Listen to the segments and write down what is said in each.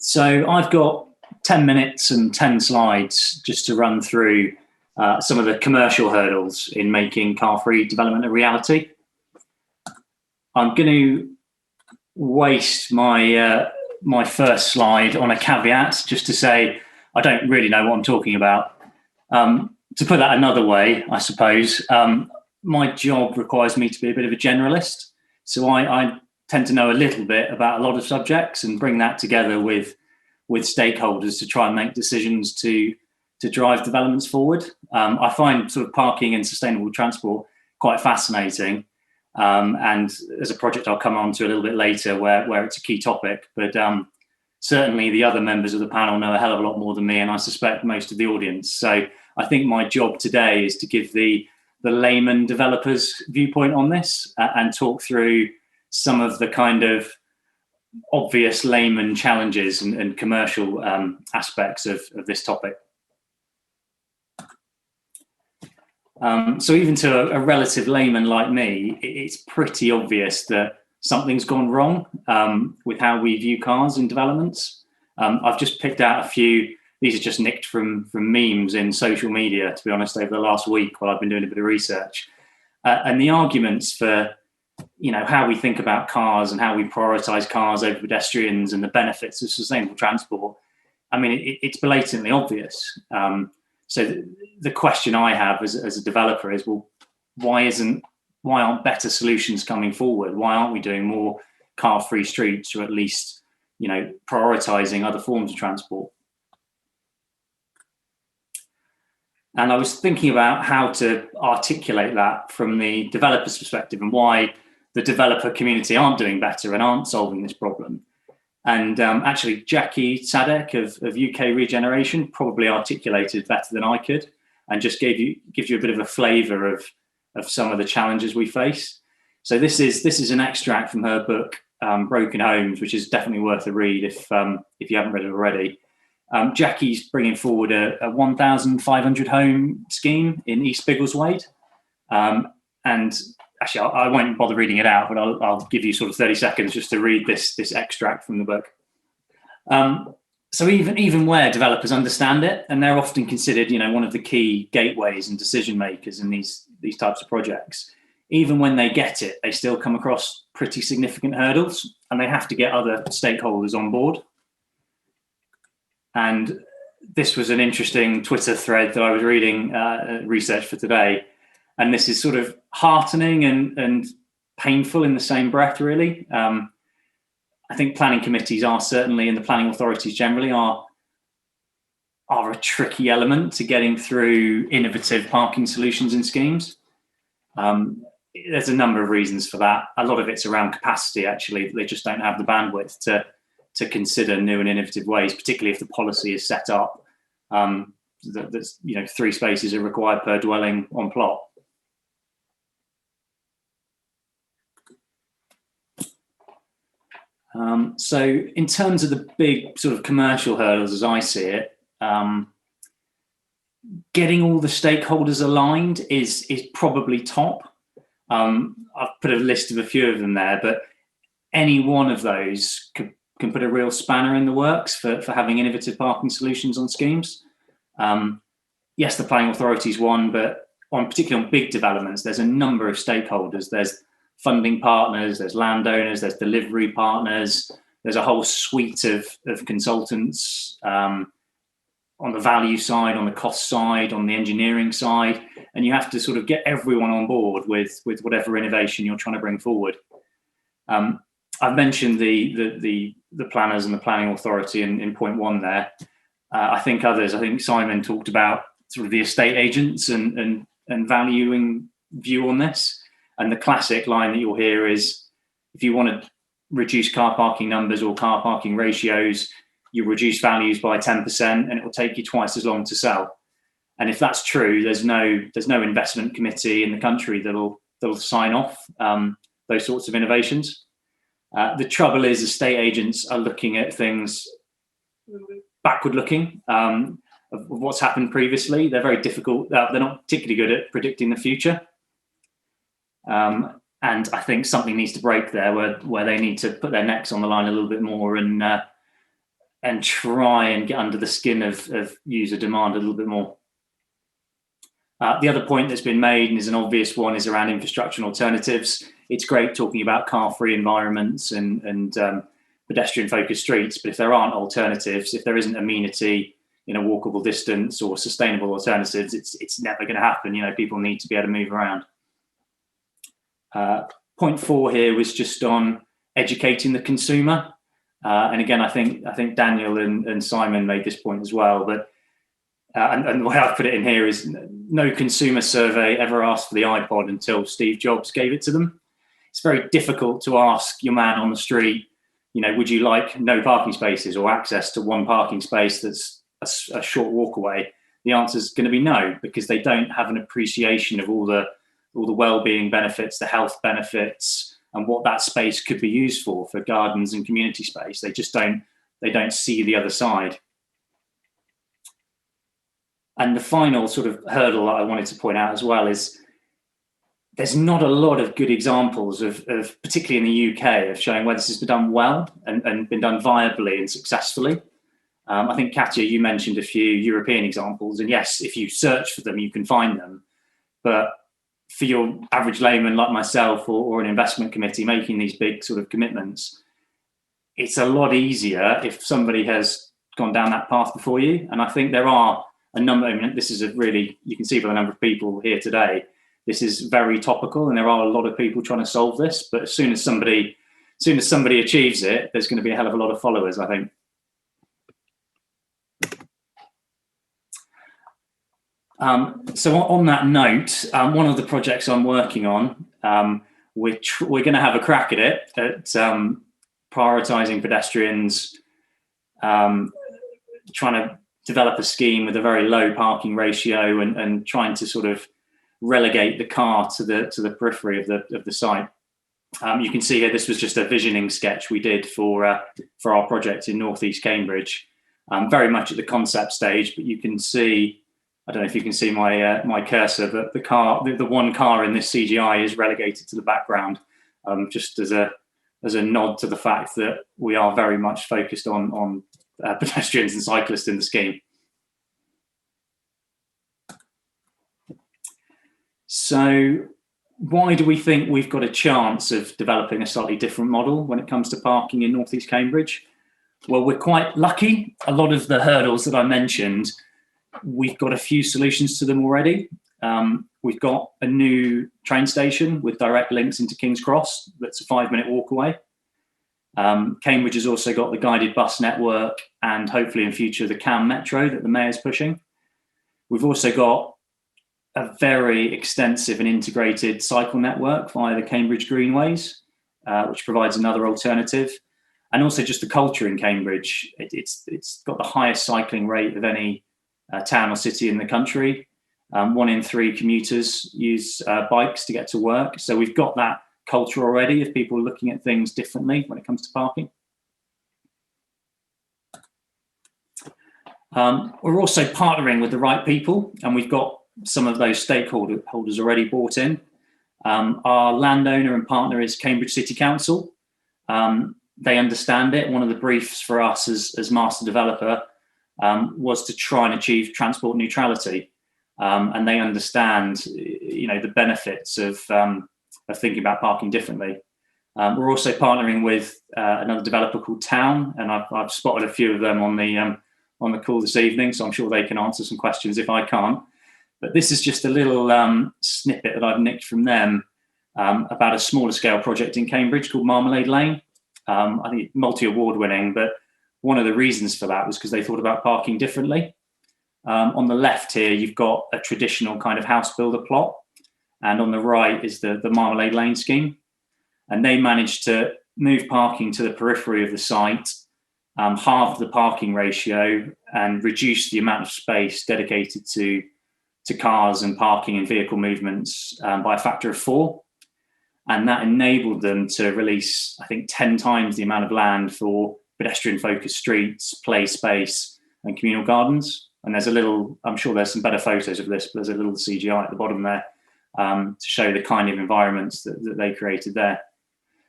So I've got 10 minutes and 10 slides just to run through some of the commercial hurdles in making car-free development a reality. I'm going to waste my my first slide on a caveat just to say I don't really know what I'm talking about. To put that another way, I suppose, my job requires me to be a bit of a generalist. So I tend to know a little bit about a lot of subjects and bring that together with stakeholders to try and make decisions to drive developments forward. I find sort of parking and sustainable transport quite fascinating. And there's a project I'll come on to a little bit later where it's a key topic. But certainly the other members of the panel know a hell of a lot more than me, and I suspect most of the audience. So I think my job today is to give the layman developers viewpoint on this and talk through some of the kind of obvious layman challenges and commercial aspects of this topic. So even to a relative layman like me, it's pretty obvious that something's gone wrong with how we view cars in developments. I've just picked out a few. These are just nicked from memes in social media, to be honest, over the last week while I've been doing a bit of research. And the arguments for, how we think about cars and how we prioritize cars over pedestrians and the benefits of sustainable transport, I mean, it's blatantly obvious. So the question I have as a developer is, well, why aren't better solutions coming forward? Why aren't we doing more car-free streets, or at least, prioritizing other forms of transport? And I was thinking about how to articulate that from the developer's perspective and why the developer community aren't doing better and aren't solving this problem. And actually, Jackie Sadek of UK Regeneration probably articulated better than I could, and just gives you a bit of a flavour of some of the challenges we face. So this is an extract from her book, Broken Homes, which is definitely worth a read if you haven't read it already. Jackie's bringing forward a 1,500 home scheme in East Biggleswade, and actually, I won't bother reading it out, but I'll give you sort of 30 seconds just to read this extract from the book. So even where developers understand it, and they're often considered, one of the key gateways and decision makers in these types of projects, even when they get it, they still come across pretty significant hurdles, and they have to get other stakeholders on board. And this was an interesting Twitter thread that I was reading research for today. And this is sort of heartening and painful in the same breath, really. I think planning committees are certainly, and the planning authorities generally are a tricky element to getting through innovative parking solutions and schemes. There's a number of reasons for that. A lot of it's around capacity, actually. They just don't have the bandwidth to consider new and innovative ways, particularly if the policy is set up that 3 spaces are required per dwelling on plot. So in terms of the big sort of commercial hurdles, as I see it, getting all the stakeholders aligned is probably top. I've put a list of a few of them there, but any one of those can put a real spanner in the works for having innovative parking solutions on schemes. Yes, the planning authority is one, but particularly on big developments, there's a number of stakeholders. There's funding partners, there's landowners, there's delivery partners, there's a whole suite of consultants on the value side, on the cost side, on the engineering side, and you have to sort of get everyone on board with whatever innovation you're trying to bring forward. I've mentioned the planners and the planning authority in point 1 there. I think Simon talked about sort of the estate agents and valuing view on this. And the classic line that you'll hear is, if you want to reduce car parking numbers or car parking ratios, you reduce values by 10% and it will take you twice as long to sell. And if that's true, there's no investment committee in the country that'll sign off those sorts of innovations. The trouble is estate agents are looking at things backward looking of what's happened previously. They're very difficult. They're not particularly good at predicting the future. And I think something needs to break there where they need to put their necks on the line a little bit more and try and get under the skin of user demand a little bit more. The other point that's been made, and is an obvious one, is around infrastructure and alternatives. It's great talking about car-free environments and pedestrian-focused streets, but if there aren't alternatives, if there isn't amenity in a walkable distance or sustainable alternatives, it's never going to happen. People need to be able to move around. Point 4 here was just on educating the consumer, and again, I think Daniel and Simon made this point as well. But and the way I've put it in here is no consumer survey ever asked for the iPod until Steve Jobs gave it to them. It's very difficult to ask your man on the street, would you like no parking spaces or access to one parking space that's a short walk away? The answer is going to be no, because they don't have an appreciation of all the well-being benefits, the health benefits, and what that space could be used for gardens and community space. They just don't see the other side. And the final sort of hurdle that I wanted to point out as well is there's not a lot of good examples of particularly in the UK, of showing where this has been done well and been done viably and successfully. I think, Katya, you mentioned a few European examples, and yes, if you search for them, you can find them. But for your average layman like myself or an investment committee making these big sort of commitments, it's a lot easier if somebody has gone down that path before you. And I think there are a number, this is you can see by the number of people here today, this is very topical, and there are a lot of people trying to solve this. But as soon as somebody achieves it, there's going to be a hell of a lot of followers, I think. So on that note, one of the projects I'm working on, we're going to have a crack at it, at prioritising pedestrians, trying to develop a scheme with a very low parking ratio, and trying to sort of relegate the car to the periphery of the site. You can see here, this was just a visioning sketch we did for our project in northeast Cambridge, very much at the concept stage. But you can see, I don't know if you can see my cursor, but the one car in this CGI is relegated to the background, just as a nod to the fact that we are very much focused on pedestrians and cyclists in the scheme. So why do we think we've got a chance of developing a slightly different model when it comes to parking in northeast Cambridge? Well, we're quite lucky. A lot of the hurdles that I mentioned, we've got a few solutions to them already. We've got a new train station with direct links into King's Cross that's a 5-minute walk away. Cambridge has also got the guided bus network, and hopefully in future the CAM Metro that the Mayor's pushing. We've also got a very extensive and integrated cycle network via the Cambridge Greenways, which provides another alternative. And also just the culture in Cambridge. It's got the highest cycling rate of any town or city in the country. 1 in 3 commuters use bikes to get to work. So we've got that culture already of people looking at things differently when it comes to parking. We're also partnering with the right people, and we've got some of those stakeholders already bought in. Our landowner and partner is Cambridge City Council. They understand it. One of the briefs for us as master developer was to try and achieve transport neutrality, and they understand, the benefits of thinking about parking differently. We're also partnering with another developer called Town, and I've spotted a few of them on the call this evening, so I'm sure they can answer some questions if I can't. But this is just a little snippet that I've nicked from them about a smaller scale project in Cambridge called Marmalade Lane. I think multi-award winning, but one of the reasons for that was because they thought about parking differently. On the left here, you've got a traditional kind of house builder plot, and on the right is the Marmalade Lane scheme. And they managed to move parking to the periphery of the site, halve the parking ratio, and reduce the amount of space dedicated to cars and parking and vehicle movements by a factor of 4. And that enabled them to release, I think, 10 times the amount of land for pedestrian-focused streets, play space, and communal gardens. And there's a little, I'm sure there's some better photos of this, but there's a little CGI at the bottom there to show the kind of environments that they created there.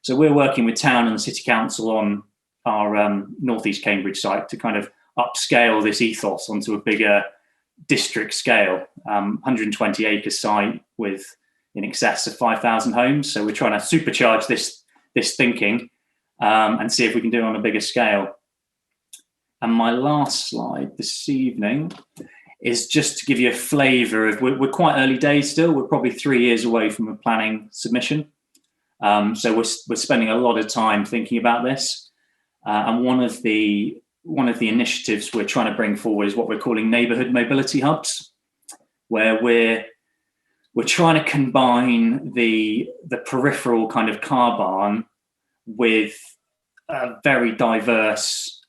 So we're working with Town and the City Council on Northeast Cambridge site to kind of upscale this ethos onto a bigger district scale. 120 acre site with in excess of 5,000 homes. So we're trying to supercharge this thinking and see if we can do it on a bigger scale. And my last slide this evening is just to give you a flavour of, we're quite early days still. We're probably 3 years away from a planning submission. So we're spending a lot of time thinking about this. And one of the initiatives we're trying to bring forward is what we're calling neighbourhood mobility hubs, where we're trying to combine the peripheral kind of car barn with a very diverse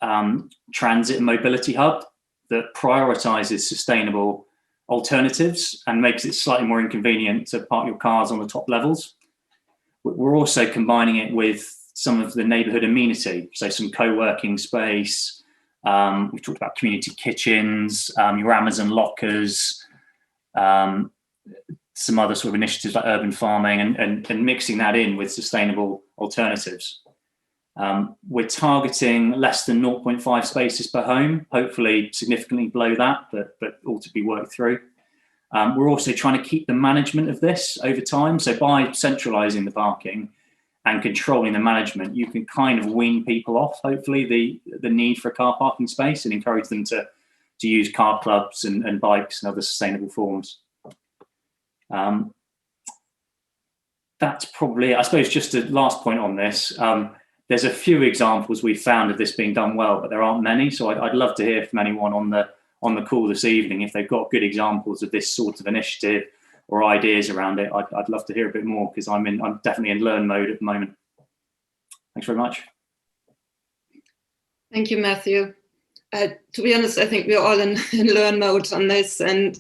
transit and mobility hub that prioritises sustainable alternatives and makes it slightly more inconvenient to park your cars on the top levels. We're also combining it with some of the neighbourhood amenity, so some co-working space. We've talked about community kitchens, your Amazon lockers, some other sort of initiatives like urban farming, and mixing that in with sustainable alternatives. We're targeting less than 0.5 spaces per home, hopefully significantly below that, but all to be worked through. We're also trying to keep the management of this over time. So by centralising the parking and controlling the management, you can kind of wean people off, hopefully, the need for a car parking space and encourage them to use car clubs and bikes and other sustainable forms. That's probably, I suppose, just a last point on this. There's a few examples we've found of this being done well, but there aren't many. So I'd love to hear from anyone on the call this evening if they've got good examples of this sort of initiative or ideas around it. I'd love to hear a bit more, because I'm definitely in learn mode at the moment. Thanks very much. Thank you, Matthew. To be honest, I think we're all in learn mode on this, and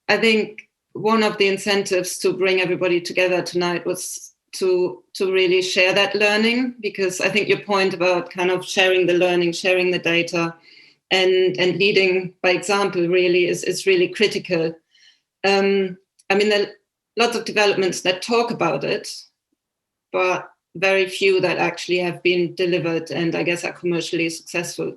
I think one of the incentives to bring everybody together tonight was to really share that learning, because I think your point about kind of sharing the learning, sharing the data, and leading by example really is really critical. I mean, there are lots of developments that talk about it, but very few that actually have been delivered and I guess are commercially successful.